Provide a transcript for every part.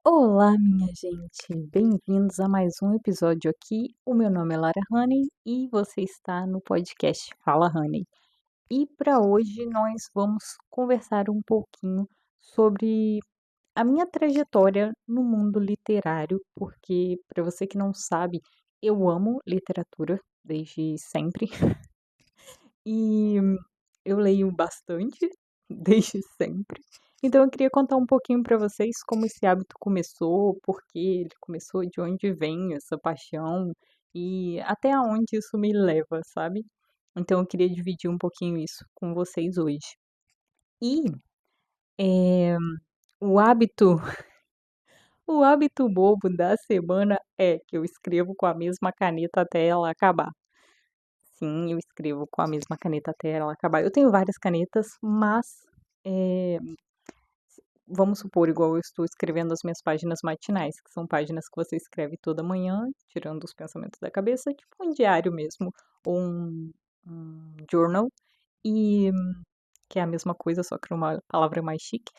Olá, minha gente, bem-vindos a mais um episódio aqui. O meu nome é Lara Honey e você está no podcast Fala Honey. E para hoje nós vamos conversar um pouquinho sobre a minha trajetória no mundo literário, porque para você que não sabe, eu amo literatura desde sempre e eu leio bastante desde sempre. Então eu queria contar um pouquinho para vocês como esse hábito começou, por que ele começou, de onde vem essa paixão e até aonde isso me leva, sabe? Então eu queria dividir um pouquinho isso com vocês hoje. E eh, o hábito, o hábito bobo da semana é que eu escrevo com a mesma caneta até ela acabar. Sim, eu escrevo com a mesma caneta até ela acabar. Eu tenho várias canetas, mas eh, vamos supor, igual eu estou escrevendo as minhas páginas matinais, que são páginas que você escreve toda manhã, tirando os pensamentos da cabeça, tipo um diário mesmo, ou um journal, e que é a mesma coisa, só que uma palavra mais chique.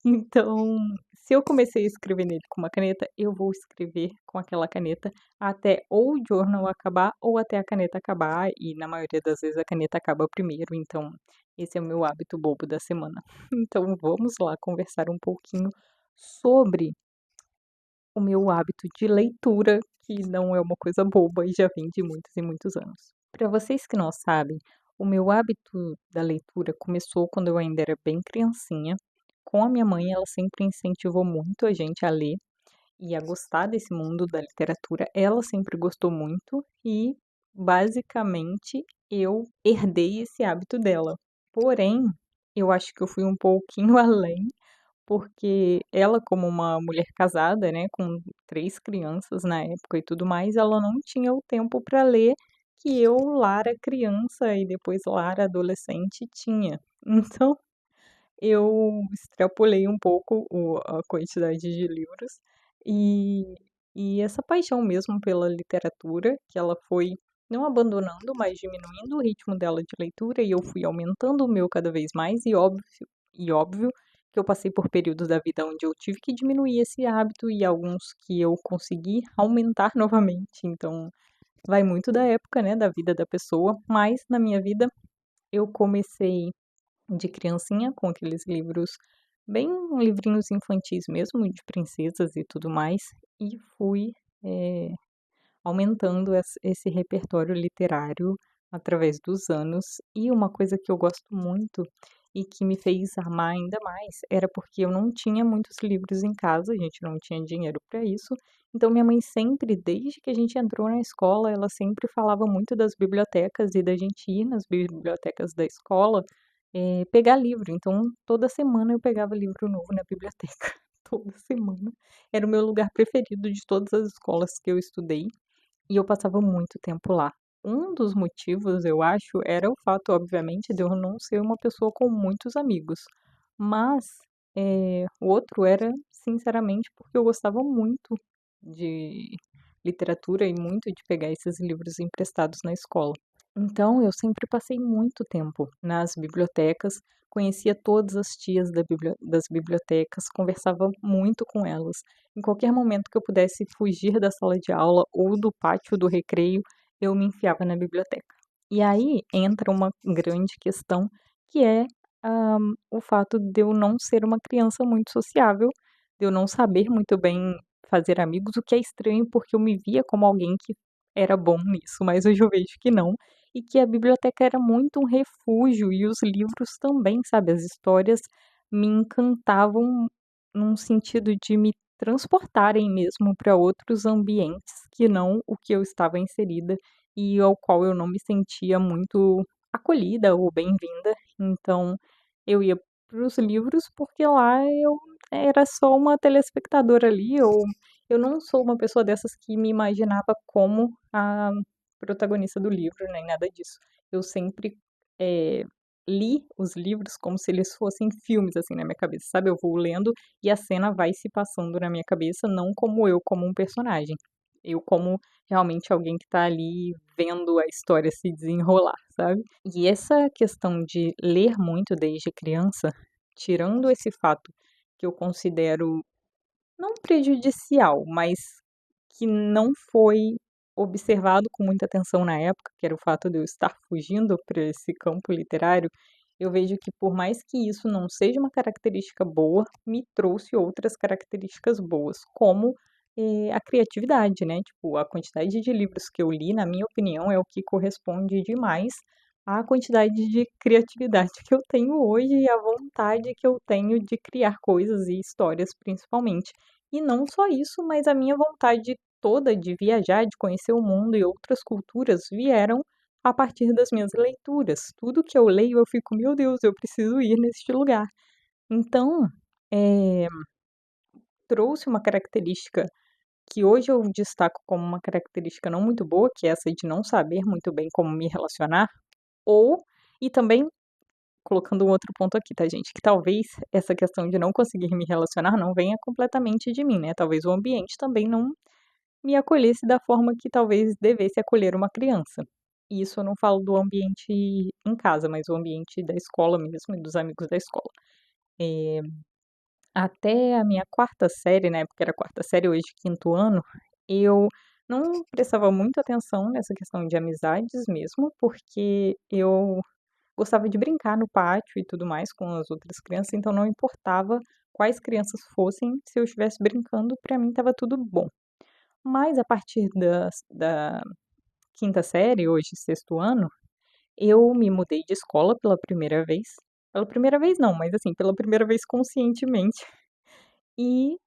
Então, se eu comecei a escrever nele com uma caneta, eu vou escrever com aquela caneta até ou o journal acabar ou até a caneta acabar, e na maioria das vezes a caneta acaba primeiro, então esse é o meu hábito bobo da semana. Então vamos lá conversar um pouquinho sobre o meu hábito de leitura, que não é uma coisa boba e já vem de muitos e muitos anos. Para vocês que não sabem, o meu hábito da leitura começou quando eu ainda era bem criancinha. Com a minha mãe, ela sempre incentivou muito a gente a ler e a gostar desse mundo da literatura. Ela sempre gostou muito e, basicamente, eu herdei esse hábito dela. Porém, eu acho que eu fui um pouquinho além porque ela, como uma mulher casada, né, com 3 crianças na época e tudo mais, ela não tinha o tempo para ler que eu, Lara criança e depois Lara adolescente, tinha. Então, eu extrapolei um pouco a quantidade de livros e essa paixão mesmo pela literatura, que ela foi não abandonando, mas diminuindo o ritmo dela de leitura e eu fui aumentando o meu cada vez mais e óbvio que eu passei por períodos da vida onde eu tive que diminuir esse hábito e alguns que eu consegui aumentar novamente, então vai muito da época, né, da vida da pessoa, mas na minha vida eu comecei de criancinha com aqueles livros bem livrinhos infantis mesmo, de princesas e tudo mais, e fui, eh, aumentando esse repertório literário através dos anos. E uma coisa que eu gosto muito e que me fez amar ainda mais era porque eu não tinha muitos livros em casa, a gente não tinha dinheiro para isso. Então minha mãe sempre, desde que a gente entrou na escola, ela sempre falava muito das bibliotecas e da gente ir nas bibliotecas da escola, pegar livro. Então toda semana eu pegava livro novo na biblioteca, toda semana. Era o meu lugar preferido de todas as escolas que eu estudei. E eu passava muito tempo lá. Um dos motivos, eu acho, era o fato, obviamente, de eu não ser uma pessoa com muitos amigos. Mas, o outro era, sinceramente, porque eu gostava muito de literatura e muito de pegar esses livros emprestados na escola. Então, eu sempre passei muito tempo nas bibliotecas, conhecia todas as tias das bibliotecas, conversava muito com elas. Em qualquer momento que eu pudesse fugir da sala de aula ou do pátio do recreio, eu me enfiava na biblioteca. E aí entra uma grande questão, que é o fato de eu não ser uma criança muito sociável, de eu não saber muito bem fazer amigos, o que é estranho porque eu me via como alguém que era bom nisso, mas hoje eu vejo que não e que a biblioteca era muito um refúgio e os livros também, sabe, as histórias me encantavam num sentido de me transportarem mesmo para outros ambientes que não o que eu estava inserida e ao qual eu não me sentia muito acolhida ou bem-vinda. Então, eu ia para os livros porque lá eu era só uma telespectadora ali, ou eu não sou uma pessoa dessas que me imaginava como a protagonista do livro, nem nada disso. Eu sempre, eh, li os livros como se eles fossem filmes, assim, na minha cabeça, sabe, eu vou lendo e a cena vai se passando na minha cabeça, não como eu como um personagem. Eu como realmente alguém que tá ali vendo a história se desenrolar, sabe. E essa questão de ler muito desde criança, tirando esse fato que eu considero não prejudicial, mas que não foi observado com muita atenção na época, que era o fato de eu estar fugindo para esse campo literário, eu vejo que por mais que isso não seja uma característica boa, me trouxe outras características boas, como a criatividade, né? Tipo, a quantidade de livros que eu li, na minha opinião, é o que corresponde demais à quantidade de criatividade que eu tenho hoje e à vontade que eu tenho de criar coisas e histórias, principalmente. E não só isso, mas a minha vontade toda de viajar, de conhecer o mundo e outras culturas vieram a partir das minhas leituras. Tudo que eu leio, eu fico, meu Deus, eu preciso ir neste lugar. Então, eh, trouxe uma característica que hoje eu destaco como uma característica não muito boa, que é essa de não saber muito bem como me relacionar, ou e também colocando um outro ponto aqui, tá, gente, que talvez essa questão de não conseguir me relacionar não venha completamente de mim, né? Talvez o ambiente também não me acolhesse da forma que talvez devesse acolher uma criança. E isso eu não falo do ambiente em casa, mas o ambiente da escola mesmo e dos amigos da escola. Eh, Até a minha quarta série, na época era quarta série, hoje quinto ano, eu não prestava muita atenção nessa questão de amizades mesmo, porque eu gostava de brincar no pátio e tudo mais com as outras crianças, então não importava quais crianças fossem, se eu estivesse brincando, para mim estava tudo bom. Mas a partir da quinta série, hoje sexto ano, eu me mudei de escola pela primeira vez. Pela primeira vez não, mas assim, pela primeira vez conscientemente. E,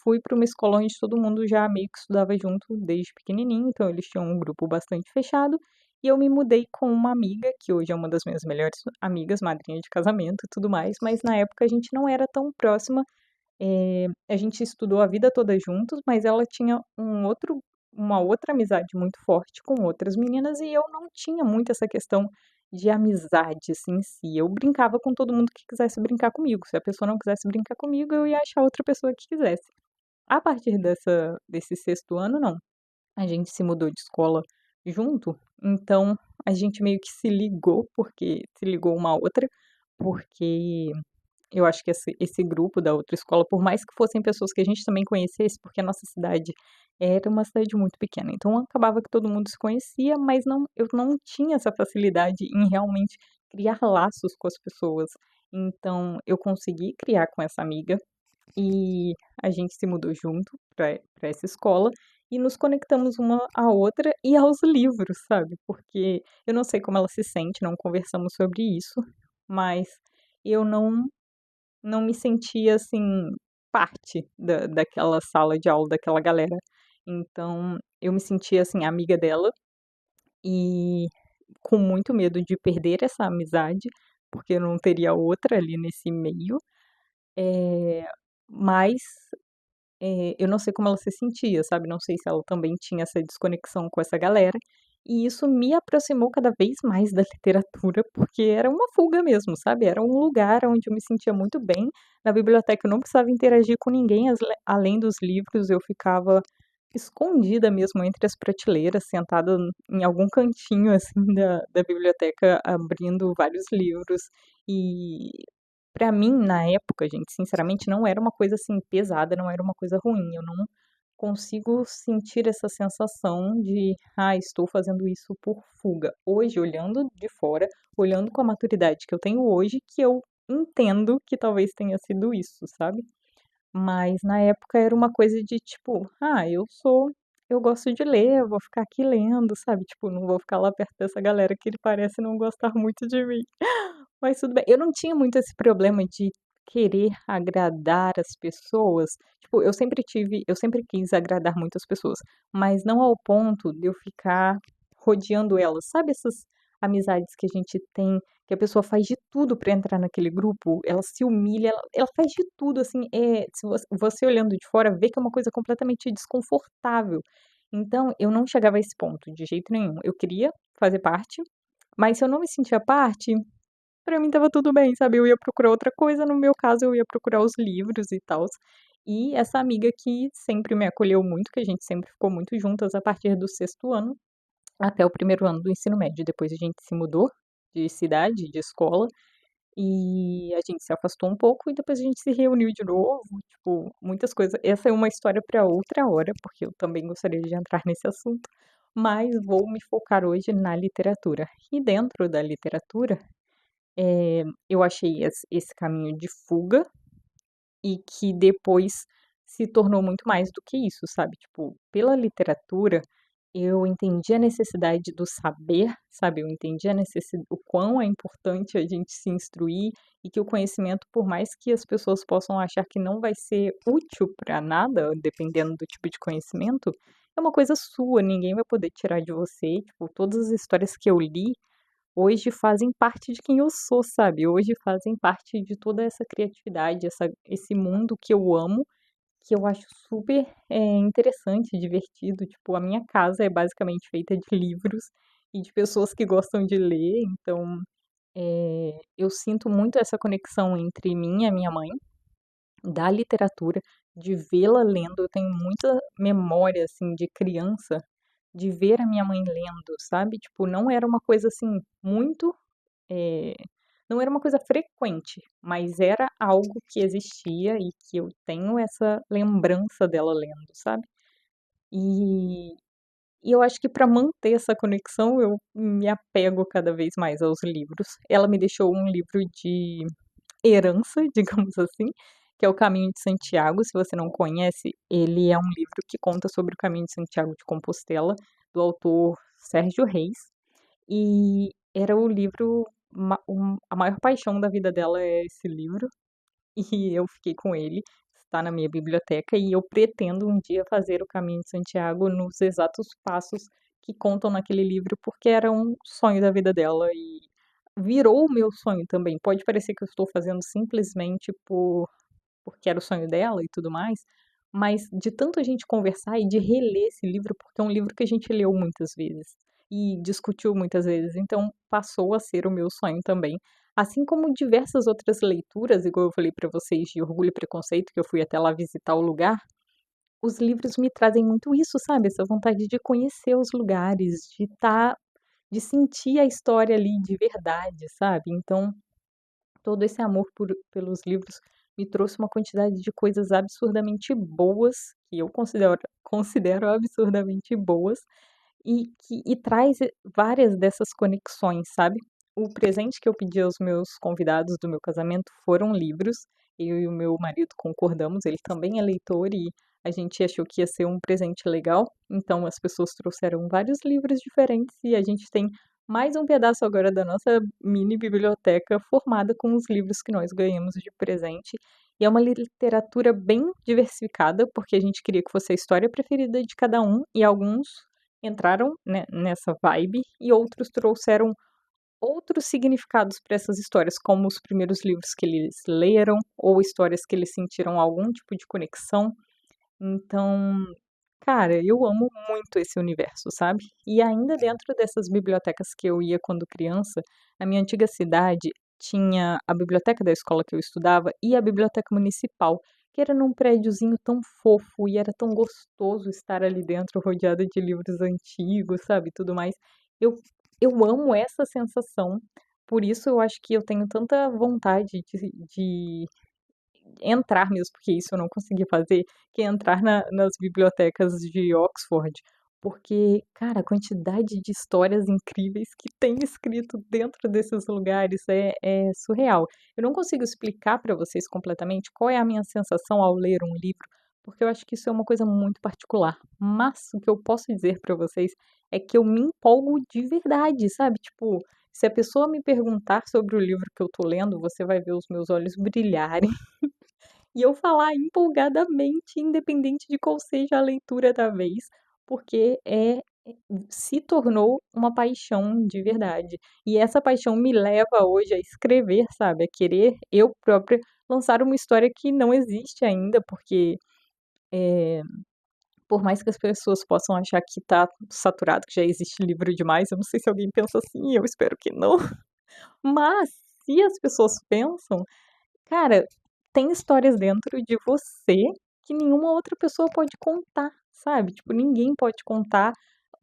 fui para uma escola onde todo mundo já meio que estudava junto desde pequenininho, então eles tinham um grupo bastante fechado, e eu me mudei com uma amiga, que hoje é uma das minhas melhores amigas, madrinha de casamento e tudo mais, mas na época a gente não era tão próxima. A gente estudou a vida toda juntos, mas ela tinha uma outra amizade muito forte com outras meninas e eu não tinha muito essa questão de amizade, assim, em si. Eu brincava com todo mundo que quisesse brincar comigo. Se a pessoa não quisesse brincar comigo, eu ia achar outra pessoa que quisesse. A partir desse sexto ano, não. A gente se mudou de escola junto, então a gente meio que se ligou uma à outra, porque eu acho que esse grupo da outra escola, por mais que fossem pessoas que a gente também conhecesse, porque a nossa cidade era uma cidade muito pequena, então acabava que todo mundo se conhecia, mas eu não tinha essa facilidade em realmente criar laços com as pessoas. Então eu consegui criar com essa amiga e a gente se mudou junto para essa escola e nos conectamos uma à outra e aos livros, sabe? Porque eu não sei como ela se sente, não conversamos sobre isso, mas eu não me sentia, assim, parte daquela sala de aula, daquela galera. Então, eu me sentia, assim, amiga dela e com muito medo de perder essa amizade, porque eu não teria outra ali nesse meio. Eh, mas eu não sei como ela se sentia, sabe, não sei se ela também tinha essa desconexão com essa galera, e isso me aproximou cada vez mais da literatura, porque era uma fuga mesmo, sabe, era um lugar onde eu me sentia muito bem. Na biblioteca eu não precisava interagir com ninguém, além dos livros, eu ficava escondida mesmo entre as prateleiras, sentada em algum cantinho, assim, da biblioteca, abrindo vários livros. E pra mim, na época, gente, sinceramente, não era uma coisa, assim, pesada, não era uma coisa ruim. Eu não consigo sentir essa sensação de: "Ah, estou fazendo isso por fuga". Hoje, olhando de fora, olhando com a maturidade que eu tenho hoje, que eu entendo que talvez tenha sido isso, sabe. Mas na época era uma coisa de tipo: "Ah, eu gosto de ler, eu vou ficar aqui lendo", sabe, tipo, não vou ficar lá perto dessa galera que ele parece não gostar muito de mim. Mas tudo bem. Eu não tinha muito esse problema de querer agradar as pessoas. Tipo, eu sempre quis agradar muitas pessoas, mas não ao ponto de eu ficar rodeando elas. Sabe essas amizades que a gente tem, que a pessoa faz de tudo pra entrar naquele grupo? Ela se humilha, ela faz de tudo, assim, se você olhando de fora vê que é uma coisa completamente desconfortável. Então, eu não chegava a esse ponto de jeito nenhum. Eu queria fazer parte, mas se eu não me sentia parte, pra mim estava tudo bem, sabe, eu ia procurar outra coisa, no meu caso eu ia procurar os livros e tals. E essa amiga que sempre me acolheu muito, que a gente sempre ficou muito juntas a partir do sexto ano até o primeiro ano do ensino médio, depois a gente se mudou de cidade, de escola, e a gente se afastou um pouco e depois a gente se reuniu de novo, tipo, muitas coisas. Essa é uma história para outra hora, porque eu também gostaria de entrar nesse assunto, mas vou me focar hoje na literatura. E dentro da literatura, eu achei esse caminho de fuga e que depois se tornou muito mais do que isso, sabe? Tipo, pela literatura, eu entendi a necessidade do saber, sabe? Eu entendi a necessidade, o quão é importante a gente se instruir e que o conhecimento, por mais que as pessoas possam achar que não vai ser útil para nada, dependendo do tipo de conhecimento, é uma coisa sua, ninguém vai poder tirar de você. Tipo, todas as histórias que eu li hoje fazem parte de quem eu sou, sabe? Hoje fazem parte de toda essa criatividade, esse mundo que eu amo, que eu acho super interessante, divertido. Tipo, a minha casa é basicamente feita de livros e de pessoas que gostam de ler, então eu sinto muito essa conexão entre mim e a minha mãe, da literatura, de vê-la lendo. Eu tenho muita memória, assim, de criança, de ver a minha mãe lendo, sabe? Tipo, não era uma coisa assim muito eh, não era uma coisa frequente, mas era algo que existia e que eu tenho essa lembrança dela lendo, sabe. E e eu acho que para manter essa conexão eu me apego cada vez mais aos livros. Ela me deixou um livro de herança, digamos assim, que é O Caminho de Santiago. Se você não conhece, ele é um livro que conta sobre o Caminho de Santiago de Compostela, do autor Sérgio Reis. E era o livro a maior paixão da vida dela é esse livro, e eu fiquei com ele, está na minha biblioteca, e eu pretendo um dia fazer o Caminho de Santiago nos exatos passos que contam naquele livro, porque era um sonho da vida dela e virou o meu sonho também. Pode parecer que eu estou fazendo simplesmente porque era o sonho dela e tudo mais, mas de tanto a gente conversar e de reler esse livro, porque é um livro que a gente leu muitas vezes e discutiu muitas vezes, então passou a ser o meu sonho também. Assim como diversas outras leituras, igual eu falei para vocês de Orgulho e Preconceito, que eu fui até lá visitar o lugar, os livros me trazem muito isso, sabe? Essa vontade de conhecer os lugares, de sentir a história ali de verdade, sabe? Então, todo esse amor pelos livros me trouxe uma quantidade de coisas absurdamente boas, que eu considero absurdamente boas, e traz várias dessas conexões, sabe. O presente que eu pedi aos meus convidados do meu casamento foram livros, eu e o meu marido concordamos, ele também é leitor e a gente achou que ia ser um presente legal, então as pessoas trouxeram vários livros diferentes e a gente tem mais um pedaço agora da nossa mini biblioteca formada com os livros que nós ganhamos de presente. E é uma literatura bem diversificada, porque a gente queria que fosse a história preferida de cada um, e alguns entraram, né, nessa vibe, e outros trouxeram outros significados para essas histórias, como os primeiros livros que eles leram, ou histórias que eles sentiram algum tipo de conexão. Então, cara, eu amo muito esse universo, sabe? E ainda dentro dessas bibliotecas que eu ia quando criança, na minha antiga cidade tinha a biblioteca da escola que eu estudava e a biblioteca municipal, que era num prédiozinho tão fofo e era tão gostoso estar ali dentro rodeada de livros antigos, sabe, tudo mais. Eu eu amo essa sensação, por isso eu acho que eu tenho tanta vontade de entrar mesmo, porque isso eu não consegui fazer, que é entrar nas bibliotecas de Oxford, porque, cara, a quantidade de histórias incríveis que tem escrito dentro desses lugares é surreal. Eu não consigo explicar para vocês completamente qual é a minha sensação ao ler um livro, porque eu acho que isso é uma coisa muito particular. Mas o que eu posso dizer para vocês é que eu me empolgo de verdade, sabe? Tipo, se a pessoa me perguntar sobre o livro que eu tô lendo, você vai ver os meus olhos brilharem e eu falar empolgadamente, independente de qual seja a leitura da vez, porque se tornou uma paixão de verdade. E essa paixão me leva hoje a escrever, sabe, a querer eu própria lançar uma história que não existe ainda, porque, eh, por mais que as pessoas possam achar que tá saturado, que já existe livro demais, eu não sei se alguém pensa assim, eu espero que não. Mas se as pessoas pensam, cara, tem histórias dentro de você que nenhuma outra pessoa pode contar, sabe? Tipo, ninguém pode contar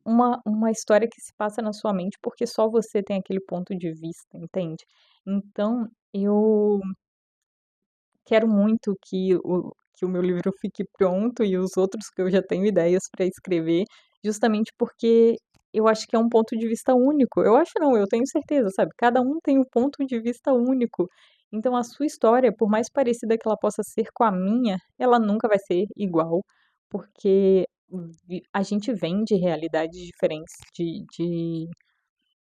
uma história que se passa na sua mente, porque só você tem aquele ponto de vista, entende? Então, eu quero muito que o meu livro fique pronto e os outros que eu já tenho ideias para escrever, justamente porque eu acho que é um ponto de vista único. Eu acho não, eu tenho certeza, sabe? Cada um tem um ponto de vista único. Então, a sua história, por mais parecida que ela possa ser com a minha, ela nunca vai ser igual, porque a gente vem de realidades diferentes, de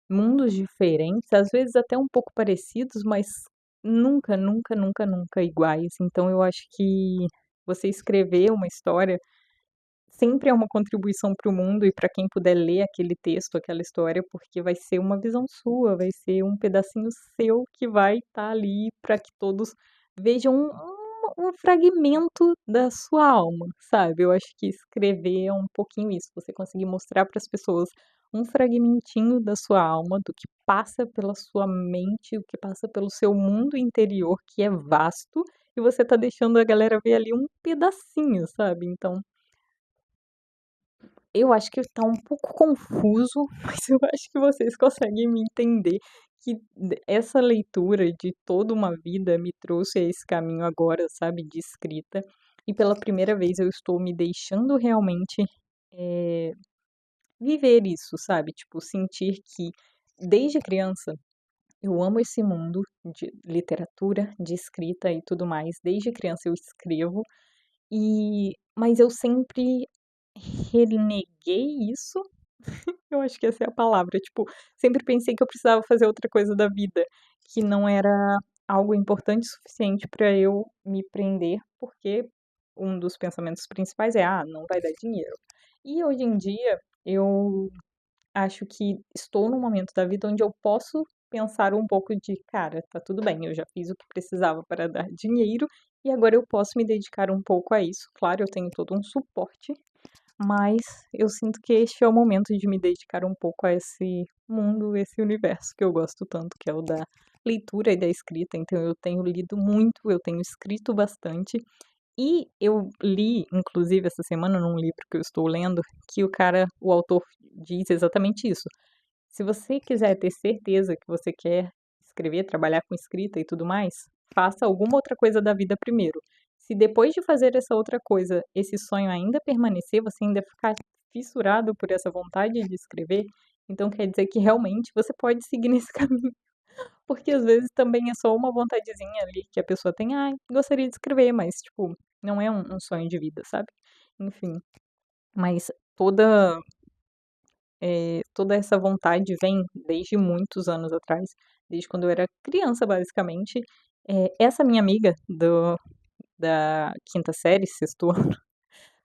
mundos diferentes, às vezes até um pouco parecidos, mas nunca, nunca, nunca, nunca iguais. Então eu acho que você escrever uma história sempre é uma contribuição para o mundo e para quem puder ler aquele texto, aquela história, porque vai ser uma visão sua, vai ser um pedacinho seu que vai estar ali para que todos vejam um fragmento da sua alma, sabe? Eu acho que escrever é um pouquinho isso, você conseguir mostrar para as pessoas um fragmentinho da sua alma, do que passa pela sua mente, o que passa pelo seu mundo interior, que é vasto, e você tá deixando a galera ver ali um pedacinho, sabe? Então, eu acho que tá um pouco confuso, mas eu acho que vocês conseguem me entender que essa leitura de toda uma vida me trouxe a esse caminho agora, sabe, de escrita. E pela primeira vez eu estou me deixando realmente eh, viver isso, sabe? Tipo, sentir que desde criança eu amo esse mundo de literatura, de escrita e tudo mais. Desde criança eu escrevo mas eu sempre reneguei isso. Eu acho que essa é a palavra, tipo, sempre pensei que eu precisava fazer outra coisa da vida, que não era algo importante o suficiente para eu me prender, porque um dos pensamentos principais é: "Ah, não vai dar dinheiro". E hoje em dia, eu acho que estou num momento da vida onde eu posso pensar um pouco de: "Cara, tá tudo bem, eu já fiz o que precisava para dar dinheiro e agora eu posso me dedicar um pouco a isso". Claro, eu tenho todo um suporte, mas eu sinto que este é o momento de me dedicar um pouco a esse mundo, esse universo que eu gosto tanto, que é o da leitura e da escrita. Então eu tenho lido muito, eu tenho escrito bastante e eu li, inclusive essa semana, num livro que eu estou lendo, que o autor diz exatamente isso. Se você quiser ter certeza que você quer escrever, trabalhar com escrita e tudo mais, faça alguma outra coisa da vida primeiro. Se depois de fazer essa outra coisa, esse sonho ainda permanecer, você ainda ficar fissurado por essa vontade de escrever, então quer dizer que realmente você pode seguir nesse caminho. Porque às vezes também é só uma vontadezinha ali que a pessoa tem, ai, gostaria de escrever, mas tipo, não é um sonho de vida, sabe? Enfim, mas toda essa vontade vem desde muitos anos atrás, desde quando eu era criança, basicamente. Essa minha amiga da quinta série, sexto ano,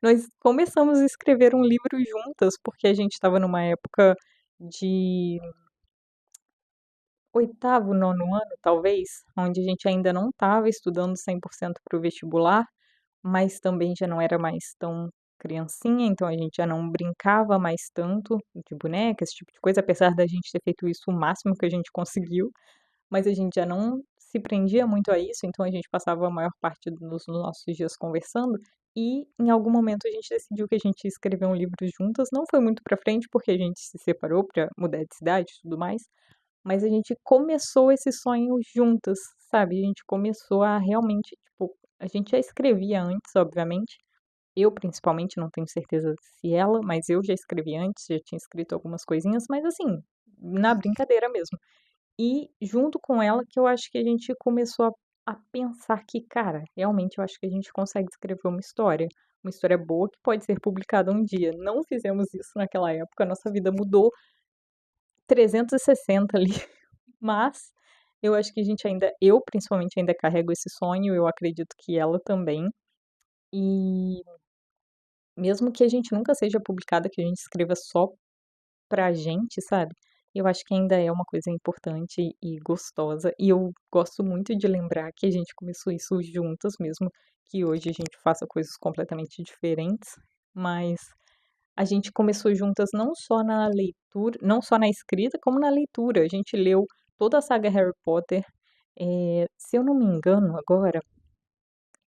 nós começamos a escrever um livro juntas, porque a gente estava numa época de oitavo, nono ano, talvez, onde a gente ainda não estava estudando 100% para o vestibular, mas também já não era mais tão criancinha, então a gente já não brincava mais tanto de boneca, esse tipo de coisa, apesar da gente ter feito isso o máximo que a gente conseguiu, mas a gente já não se prendia muito a isso, então a gente passava a maior parte dos nossos dias conversando, e em algum momento a gente decidiu que a gente ia escrever um livro juntas, não foi muito pra frente, porque a gente se separou pra mudar de cidade e tudo mais, mas a gente começou esse sonho juntas, sabe? A gente começou a realmente, tipo, a gente já escrevia antes, obviamente. Eu, principalmente, não tenho certeza se ela, mas eu já escrevi antes, já tinha escrito algumas coisinhas, mas assim, na brincadeira mesmo. E junto com ela que eu acho que a gente começou a pensar que, cara, realmente eu acho que a gente consegue escrever uma história boa que pode ser publicada um dia. Não fizemos isso naquela época, a nossa vida mudou 360 ali. Mas eu acho que a gente ainda eu principalmente ainda carrego esse sonho, eu acredito que ela também. E mesmo que a gente nunca seja publicada, que a gente escreva só pra gente, sabe, eu acho que ainda é uma coisa importante e gostosa. E eu gosto muito de lembrar que a gente começou isso juntas, mesmo que hoje a gente faça coisas completamente diferentes, mas a gente começou juntas não só na leitura, não só na escrita, como na leitura. A gente leu toda a saga Harry Potter. Se eu não me engano agora,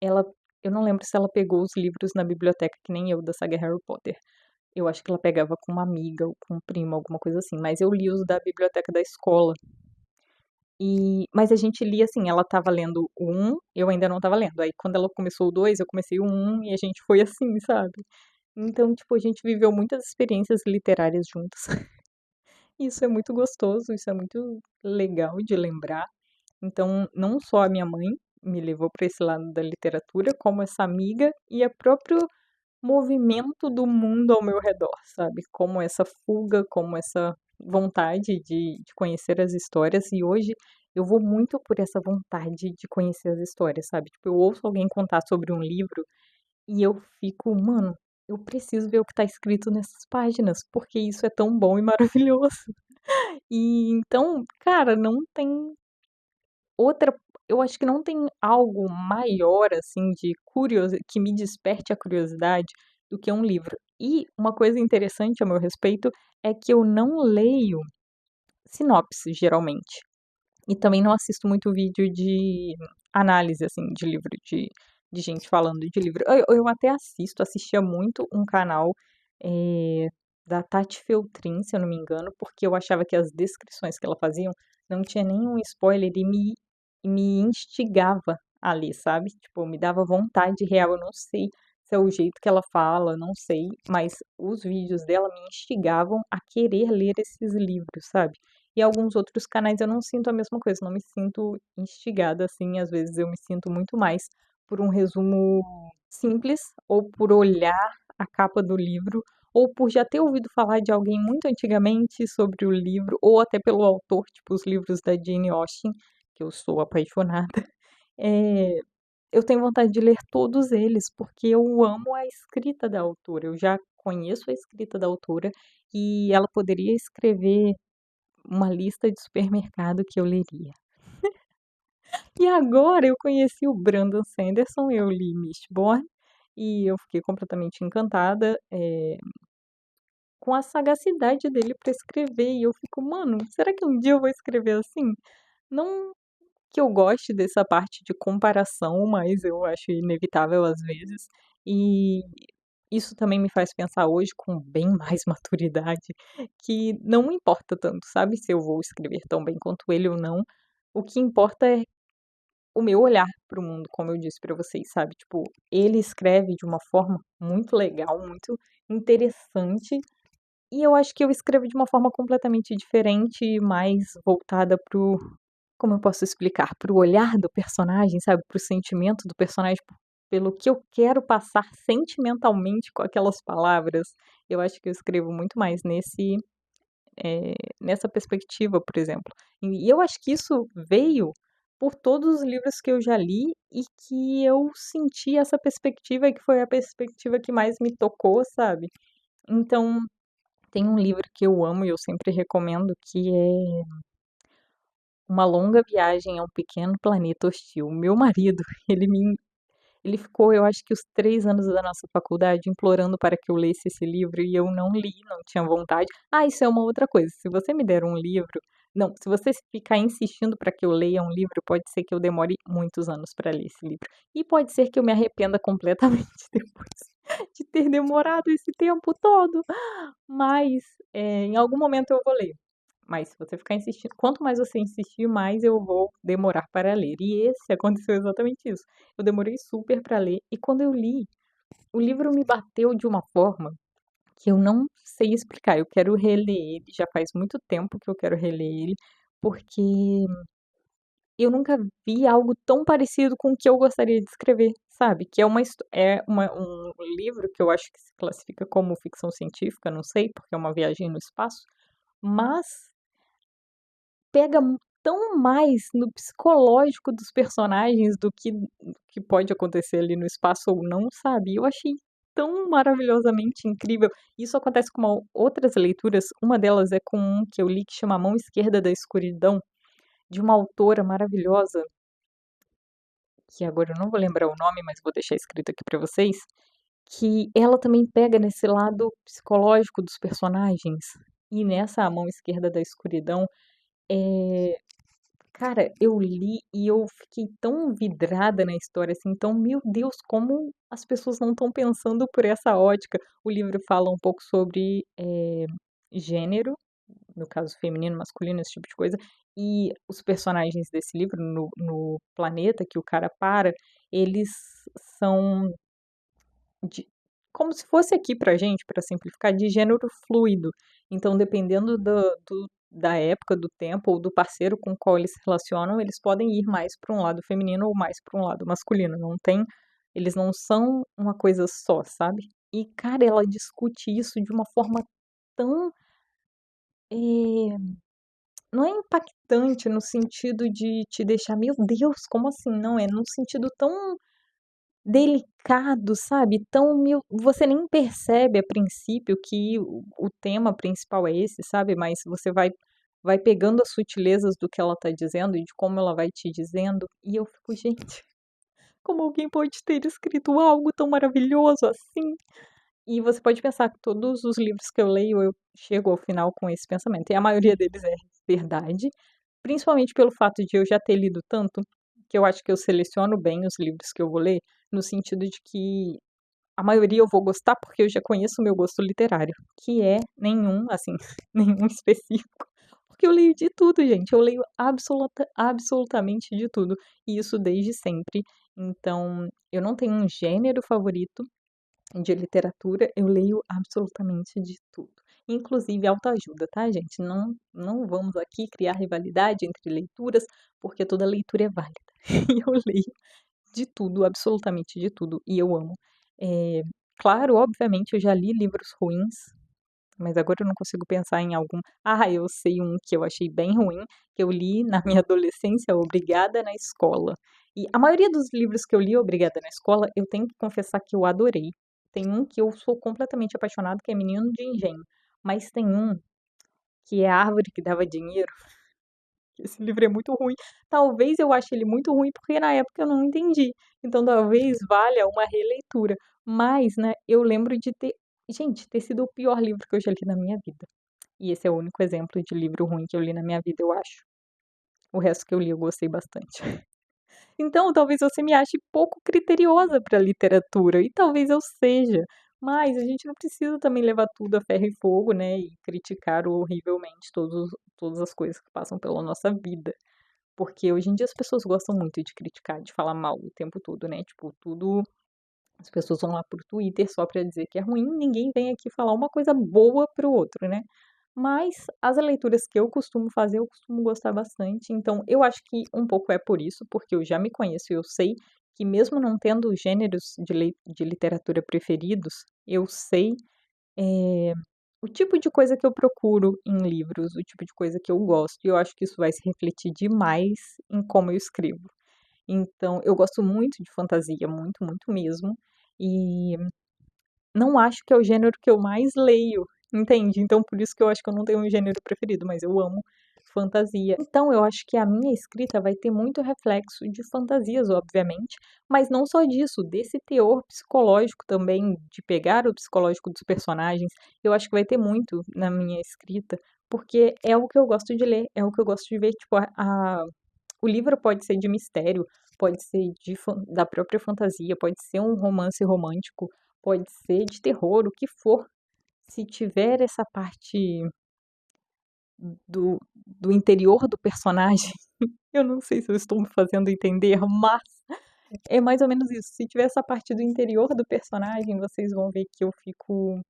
ela eu não lembro se ela pegou os livros na biblioteca que nem eu da saga Harry Potter. Eu acho que ela pegava com uma amiga ou com um primo, alguma coisa assim, mas eu li os da biblioteca da escola. Mas a gente lia assim, ela estava lendo o 1, eu ainda não estava lendo. Aí quando ela começou o 2, eu comecei o 1 e a gente foi assim, sabe. Então, tipo, a gente viveu muitas experiências literárias juntas. Isso é muito gostoso, isso é muito legal de lembrar. Então, não só a minha mãe me levou para esse lado da literatura, como essa amiga e a próprio movimento do mundo ao meu redor, sabe, como essa fuga, como essa vontade de conhecer as histórias, e hoje eu vou muito por essa vontade de conhecer as histórias, sabe, tipo, eu ouço alguém contar sobre um livro e eu fico: "Mano, eu preciso ver o que tá escrito nessas páginas, porque isso é tão bom e maravilhoso". E então, cara, não tem outra, eu acho que não tem algo maior, assim, de curiosi que me desperte a curiosidade do que um livro. E uma coisa interessante a meu respeito é que eu não leio sinopse, geralmente. E também não assisto muito vídeo de análise, assim, de livro, de gente falando de livro. Eu até assistia muito um canal, eh, da Tati Feltrin, se eu não me engano, porque eu achava que as descrições que ela faziam não tinha nenhum spoiler e me instigava a ler, sabe. Tipo, me dava vontade real, eu não sei se é o jeito que ela fala, não sei, mas os vídeos dela me instigavam a querer ler esses livros, sabe. E alguns outros canais eu não sinto a mesma coisa, não me sinto instigada, assim, às vezes eu me sinto muito mais por um resumo simples, ou por olhar a capa do livro, ou por já ter ouvido falar de alguém muito antigamente sobre o livro, ou até pelo autor, tipo os livros da Jane Austen, que eu sou apaixonada. Eh, eu tenho vontade de ler todos eles, porque eu amo a escrita da autora, eu já conheço a escrita da autora, e ela poderia escrever uma lista de supermercado que eu leria. E agora eu conheci o Brandon Sanderson, eu li Mistborn, e eu fiquei completamente encantada, com a sagacidade dele para escrever, e eu fico: "Mano, será que um dia eu vou escrever assim?". Não que eu goste dessa parte de comparação, mas eu acho inevitável às vezes, e isso também me faz pensar hoje com bem mais maturidade, que não importa tanto, sabe, se eu vou escrever tão bem quanto ele ou não, o que importa é o meu olhar para o mundo, como eu disse pra vocês, sabe, tipo, ele escreve de uma forma muito legal, muito interessante, e eu acho que eu escrevo de uma forma completamente diferente e mais voltada para o, como eu posso explicar? Para o olhar do personagem, sabe, para o sentimento do personagem, pelo que eu quero passar sentimentalmente com aquelas palavras. Eu acho que eu escrevo muito mais nessa perspectiva, por exemplo. E eu acho que isso veio por todos os livros que eu já li e que eu senti essa perspectiva, e que foi a perspectiva que mais me tocou, sabe. Então, tem um livro que eu amo e eu sempre recomendo, que é Uma Longa Viagem a um Pequeno Planeta Hostil. O meu marido, ele ficou, eu acho que os 3 anos da nossa faculdade implorando para que eu lesse esse livro e eu não li, não tinha vontade. Ah, isso é uma outra coisa, se você me der um livro, não, se você ficar insistindo para que eu leia um livro, pode ser que eu demore muitos anos para ler esse livro. E pode ser que eu me arrependa completamente depois de ter demorado esse tempo todo, mas, em algum momento eu vou ler. Mas se você ficar insistindo, quanto mais você insistir, mais eu vou demorar para ler. E esse aconteceu exatamente isso. Eu demorei super para ler e quando eu li, o livro me bateu de uma forma que eu não sei explicar. Eu quero reler ele, já faz muito tempo que eu quero reler ele, porque eu nunca vi algo tão parecido com o que eu gostaria de escrever, sabe? Que é um livro que eu acho que se classifica como ficção científica, não sei, porque é uma viagem no espaço, mas pega tão mais no psicológico dos personagens do que pode acontecer ali no espaço ou não, sabe. Eu achei tão maravilhosamente incrível. Isso acontece com outras leituras, uma delas é com um que eu li que chama A Mão Esquerda da Escuridão, de uma autora maravilhosa, que agora eu não vou lembrar o nome, mas vou deixar escrito aqui pra vocês, que ela também pega nesse lado psicológico dos personagens. E nessa A Mão Esquerda da Escuridão, eh cara, eu li e eu fiquei tão vidrada na história, assim, então, meu Deus, como as pessoas não estão pensando por essa ótica. O livro fala um pouco sobre, gênero, no caso feminino, masculino, esse tipo de coisa, E os personagens desse livro, no planeta que o cara para, eles são de como se fosse aqui pra gente, pra simplificar, de gênero fluido. Então, dependendo da época, do tempo ou do parceiro com o qual eles se relacionam, eles podem ir mais para um lado feminino ou mais para um lado masculino. Não tem, eles não são uma coisa só, sabe? E, cara, ela discute isso de uma forma tão, eh, não é impactante no sentido de te deixar, meu Deus, como assim? Não, é num sentido tão delicado, sabe, tão mil você nem percebe a princípio que o tema principal é esse, sabe, mas você vai pegando as sutilezas do que ela tá dizendo e de como ela vai te dizendo, e eu fico: "Gente, como alguém pode ter escrito algo tão maravilhoso assim?". E você pode pensar que todos os livros que eu leio, eu chego ao final com esse pensamento, e a maioria deles é verdade, principalmente pelo fato de eu já ter lido tanto, que eu acho que eu seleciono bem os livros que eu vou ler, no sentido de que a maioria eu vou gostar, porque eu já conheço o meu gosto literário, que é nenhum, assim, nenhum específico, porque eu leio de tudo, gente, eu leio absolutamente de tudo, e isso desde sempre. Então, eu não tenho um gênero favorito de literatura, eu leio absolutamente de tudo, inclusive autoajuda, tá, gente? Não vamos aqui criar rivalidade entre leituras, porque toda leitura é válida. E eu leio de tudo, absolutamente de tudo, e eu amo. Claro, obviamente, eu já li livros ruins, mas agora eu não consigo pensar em algum. Ah, eu sei um que eu achei bem ruim, que eu li na minha adolescência, Obrigada na Escola. E a maioria dos livros que eu li Obrigada na Escola, eu tenho que confessar que eu adorei. Tem um que eu sou completamente apaixonado, que é Menino de Engenho. Mas tem um que é A Árvore que Dava Dinheiro. Esse livro é muito ruim. Talvez eu ache ele muito ruim porque na época eu não entendi. Então talvez valha uma releitura. Mas, né, eu lembro de ter, gente, ter sido o pior livro que eu já li na minha vida. E esse é o único exemplo de livro ruim que eu li na minha vida, eu acho. O resto que eu li eu gostei bastante. Então, talvez você me ache pouco criteriosa para literatura, e talvez eu seja, mas a gente não precisa também levar tudo a ferro e fogo, né, e criticar horrivelmente todas as coisas que passam pela nossa vida. Porque hoje em dia as pessoas gostam muito de criticar, de falar mal o tempo todo, né? Tipo, tudo. As pessoas vão lá pro Twitter só pra dizer que é ruim, ninguém vem aqui falar uma coisa boa pro outro, né? Mas as leituras que eu costumo fazer, eu costumo gostar bastante. Então, eu acho que um pouco é por isso, porque eu já me conheço e eu sei que, mesmo não tendo gêneros de literatura preferidos, eu sei eh, o tipo de coisa que eu procuro em livros, o tipo de coisa que eu gosto, e eu acho que isso vai se refletir demais em como eu escrevo. Então, eu gosto muito de fantasia, muito, muito mesmo, e não acho que é o gênero que eu mais leio, entende? Então, por isso que eu acho que eu não tenho um gênero preferido, mas eu amo fantasia. Então, eu acho que a minha escrita vai ter muito reflexo de fantasias, obviamente, mas não só disso, desse teor psicológico também, de pegar o psicológico dos personagens. Eu acho que vai ter muito na minha escrita, porque é o que eu gosto de ler, é o que eu gosto de ver. Tipo, o livro pode ser de mistério, pode ser da própria fantasia, pode ser um romance romântico, pode ser de terror, o que for. Se tiver essa parte do interior do personagem, eu não sei se eu estou me fazendo entender, mas é mais ou menos isso. Se tiver essa parte do interior do personagem, vocês vão ver que eu fico.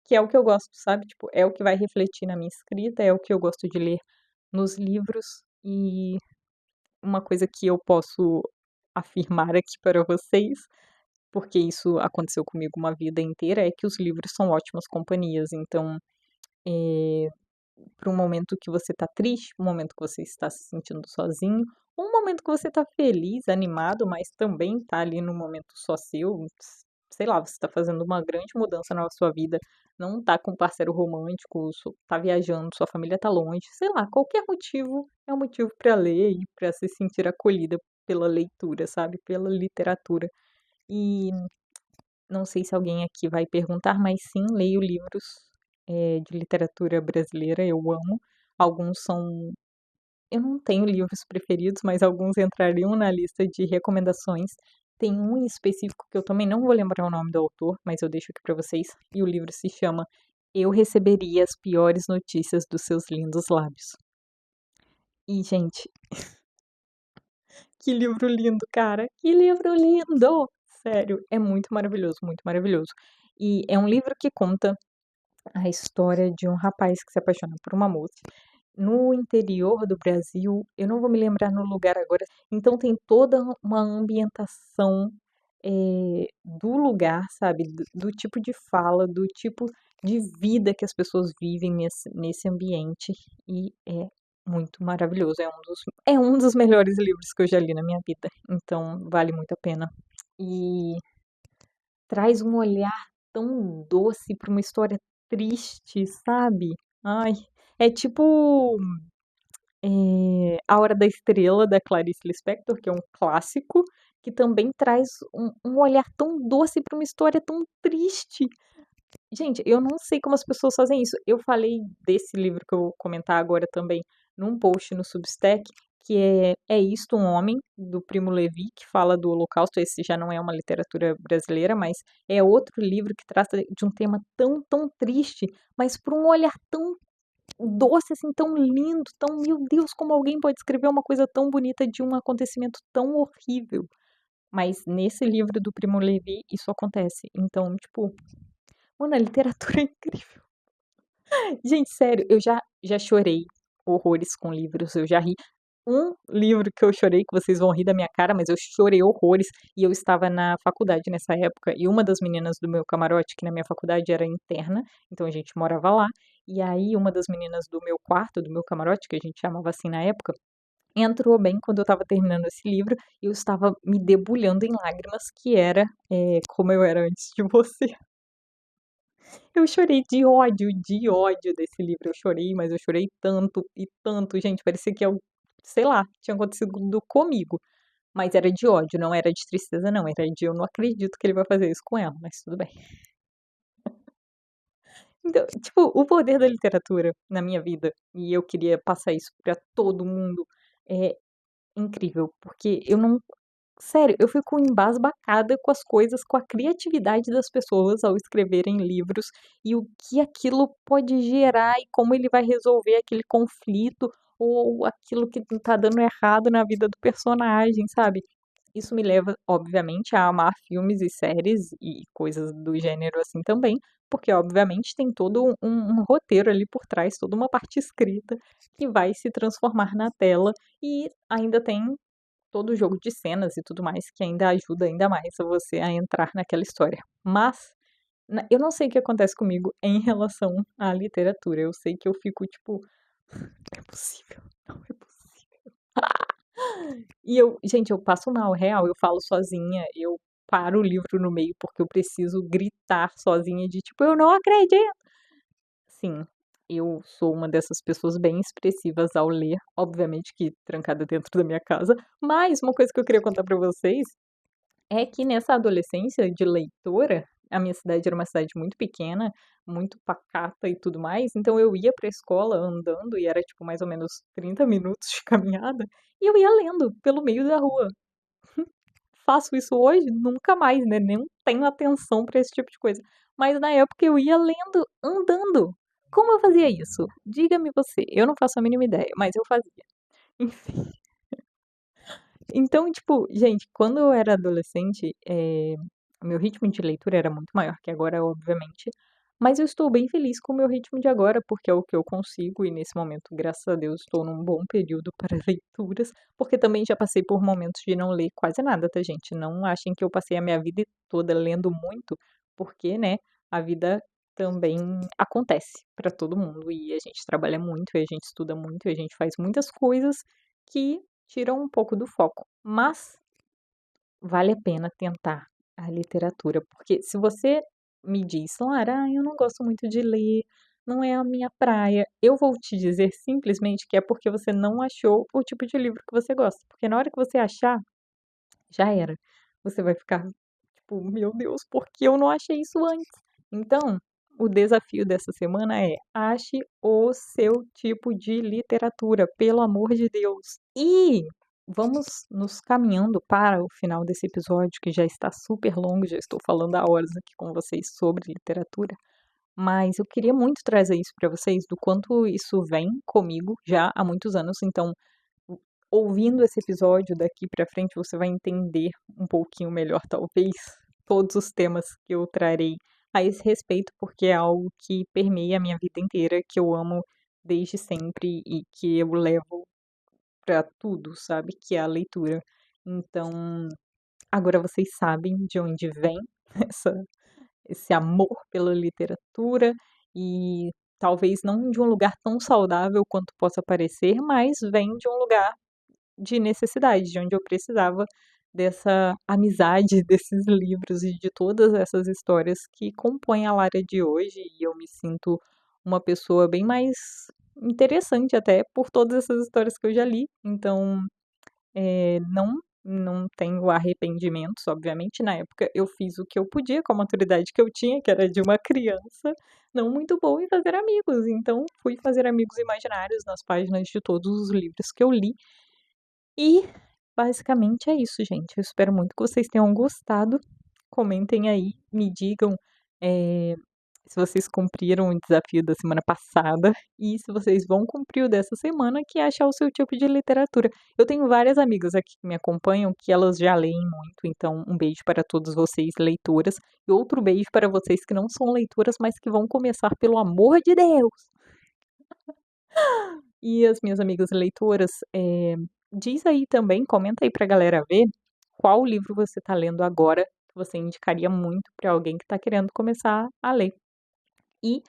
Que é o que eu gosto, sabe? Tipo, é o que vai refletir na minha escrita, é o que eu gosto de ler nos livros. E uma coisa que eu posso afirmar aqui para vocês, porque isso aconteceu comigo uma vida inteira, é que os livros são ótimas companhias. Então, para um momento que você está triste, um momento que você está se sentindo sozinho, ou um momento que você está feliz, animado, mas também está ali no momento só seu, sei lá, você está fazendo uma grande mudança na sua vida, não está com um parceiro romântico, está viajando, sua família está longe, sei lá, qualquer motivo é um motivo para ler e para se sentir acolhida pela leitura, sabe, pela literatura. E não sei se alguém aqui vai perguntar, mas sim, leio livros, de literatura brasileira, eu amo. Alguns são eu não tenho livros preferidos, mas alguns entrariam na lista de recomendações. Tem um em específico que eu também não vou lembrar o nome do autor, mas eu deixo aqui para vocês, e o livro se chama Eu Receberia as Piores Notícias dos Seus Lindos Lábios. E, gente, que livro lindo, cara! Que livro lindo! Sério, é muito maravilhoso, muito maravilhoso. E é um livro que conta a história de um rapaz que se apaixona por uma moça no interior do Brasil. Eu não vou me lembrar no lugar agora. Então tem toda uma ambientação do lugar, sabe? Do tipo de fala, do tipo de vida que as pessoas vivem nesse ambiente. E é muito maravilhoso. É um dos melhores livros que eu já li na minha vida. Então vale muito a pena. E traz um olhar tão doce para uma história triste, sabe? Ai, é tipo A Hora da Estrela, da Clarice Lispector, que é um clássico, que também traz um olhar tão doce para uma história tão triste. Gente, eu não sei como as pessoas fazem isso. Eu falei desse livro que eu vou comentar agora também num post no Substack, que é Isto um Homem, do Primo Levi, que fala do Holocausto. Esse já não é uma literatura brasileira, mas é outro livro que trata de um tema tão, tão triste, mas por um olhar tão doce, assim, tão lindo, tão, meu Deus, como alguém pode escrever uma coisa tão bonita de um acontecimento tão horrível. Mas nesse livro do Primo Levi, isso acontece. Então, tipo, mano, a literatura é incrível. Gente, sério, eu já chorei horrores com livros, eu já ri. Um livro que eu chorei, que vocês vão rir da minha cara, mas eu chorei horrores, e eu estava na faculdade nessa época, e uma das meninas do meu camarote, que na minha faculdade era interna, então a gente morava lá, e aí uma das meninas do meu quarto, do meu camarote, que a gente chamava assim na época, entrou bem quando eu estava terminando esse livro, e eu estava me debulhando em lágrimas, que era Como Eu Era Antes de Você. Eu chorei de ódio desse livro. Eu chorei, mas eu chorei tanto e tanto, gente. Parecia que eu, sei lá, tinha acontecido comigo. Mas era de ódio, não era de tristeza, não. Era de eu não acredito que ele vai fazer isso com ela, mas tudo bem. Então, tipo, o poder da literatura na minha vida, e eu queria passar isso pra todo mundo, é incrível, porque eu não. Sério, eu fico embasbacada com as coisas, com a criatividade das pessoas ao escreverem livros e o que aquilo pode gerar e como ele vai resolver aquele conflito ou aquilo que tá dando errado na vida do personagem, sabe? Isso me leva, obviamente, a amar filmes e séries e coisas do gênero assim também, porque obviamente tem todo um roteiro ali por trás, toda uma parte escrita que vai se transformar na tela e ainda tem todo o jogo de cenas e tudo mais, que ainda ajuda ainda mais a você a entrar naquela história. Mas eu não sei o que acontece comigo em relação à literatura. Eu sei que eu fico tipo, não é possível, não é possível. E gente, eu passo mal, real, eu falo sozinha, eu paro o livro no meio porque eu preciso gritar sozinha de tipo, eu não acredito. Sim, eu sou uma dessas pessoas bem expressivas ao ler, obviamente que trancada dentro da minha casa, mas uma coisa que eu queria contar pra vocês é que nessa adolescência de leitora, a minha cidade era uma cidade muito pequena, muito pacata e tudo mais, então eu ia pra escola andando e era tipo mais ou menos 30 minutos de caminhada, e eu ia lendo pelo meio da rua. Faço isso hoje? Nunca mais, né? Nem tenho atenção pra esse tipo de coisa. Mas na época eu ia lendo andando. Como eu fazia isso? Diga-me você. Eu não faço a mínima ideia, mas eu fazia. Enfim. Então, tipo, gente, quando eu era adolescente, o meu ritmo de leitura era muito maior que agora, obviamente, mas eu estou bem feliz com o meu ritmo de agora, porque é o que eu consigo e nesse momento, graças a Deus, estou num bom período para leituras, porque também já passei por momentos de não ler quase nada, tá, gente? Não achem que eu passei a minha vida toda lendo muito, porque, né, a vida também acontece para todo mundo e a gente trabalha muito, e a gente estuda muito, e a gente faz muitas coisas que tiram um pouco do foco, mas vale a pena tentar a literatura, porque se você me diz: "Lara, eu não gosto muito de ler, não é a minha praia", eu vou te dizer simplesmente que é porque você não achou o tipo de livro que você gosta, porque na hora que você achar, já era. Você vai ficar tipo: "Meu Deus, por que eu não achei isso antes?". Então, o desafio dessa semana é: ache o seu tipo de literatura, pelo amor de Deus. E vamos nos caminhando para o final desse episódio, que já está super longo, já estou falando há horas aqui com vocês sobre literatura, mas eu queria muito trazer isso para vocês, do quanto isso vem comigo já há muitos anos. Então, ouvindo esse episódio daqui pra frente, você vai entender um pouquinho melhor, talvez, todos os temas que eu trarei a esse respeito, porque é algo que permeia a minha vida inteira, que eu amo desde sempre e que eu levo pra tudo, sabe, que é a leitura. Então, agora vocês sabem de onde vem essa esse amor pela literatura e talvez não de um lugar tão saudável quanto possa parecer, mas vem de um lugar de necessidade, de onde eu precisava dessa amizade, desses livros e de todas essas histórias que compõem a Lara de hoje, e eu me sinto uma pessoa bem mais interessante até por todas essas histórias que eu já li. Então, não tenho arrependimentos, obviamente, na época eu fiz o que eu podia com a maturidade que eu tinha, que era de uma criança não muito boa em fazer amigos, então fui fazer amigos imaginários nas páginas de todos os livros que eu li. E basicamente é isso, gente. Eu espero muito que vocês tenham gostado. Comentem aí, me digam, eh, se vocês cumpriram o desafio da semana passada e se vocês vão cumprir o dessa semana, que é achar o seu tipo de literatura. Eu tenho várias amigas aqui que me acompanham que elas já leem muito, então um beijo para todos vocês, leitoras, e outro beijo para vocês que não são leitoras, mas que vão começar, pelo amor de Deus. E as minhas amigas leitoras, diz aí também, comenta aí pra galera ver, qual livro você tá lendo agora, que você indicaria muito pra alguém que tá querendo começar a ler. E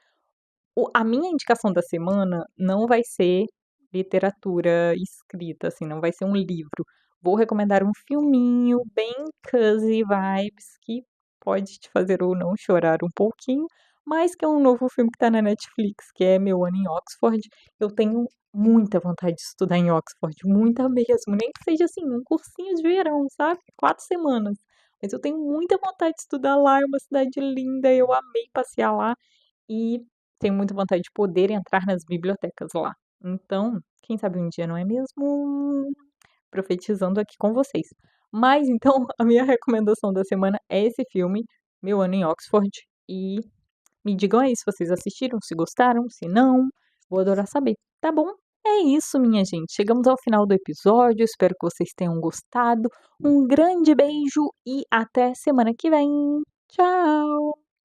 a minha indicação da semana não vai ser literatura escrita, assim, não vai ser um livro. Vou recomendar um filminho bem cozy vibes, que pode te fazer ou não chorar um pouquinho, mas que é um novo filme que tá na Netflix, que é Meu Ano em Oxford. Eu tenho muita vontade de estudar em Oxford, muita mesmo, nem que seja assim, um cursinho de verão, sabe? 4 semanas. Mas eu tenho muita vontade de estudar lá, é uma cidade linda, eu amei passear lá e tenho muita vontade de poder entrar nas bibliotecas lá. Então, quem sabe um dia, não é mesmo? Profetizando aqui com vocês. Mas então, a minha recomendação da semana é esse filme, Meu Ano em Oxford, e me digam aí se vocês assistiram, se gostaram, se não, vou adorar saber, tá bom? É isso, minha gente. Chegamos ao final do episódio. Espero que vocês tenham gostado. Um grande beijo e até semana que vem. Tchau!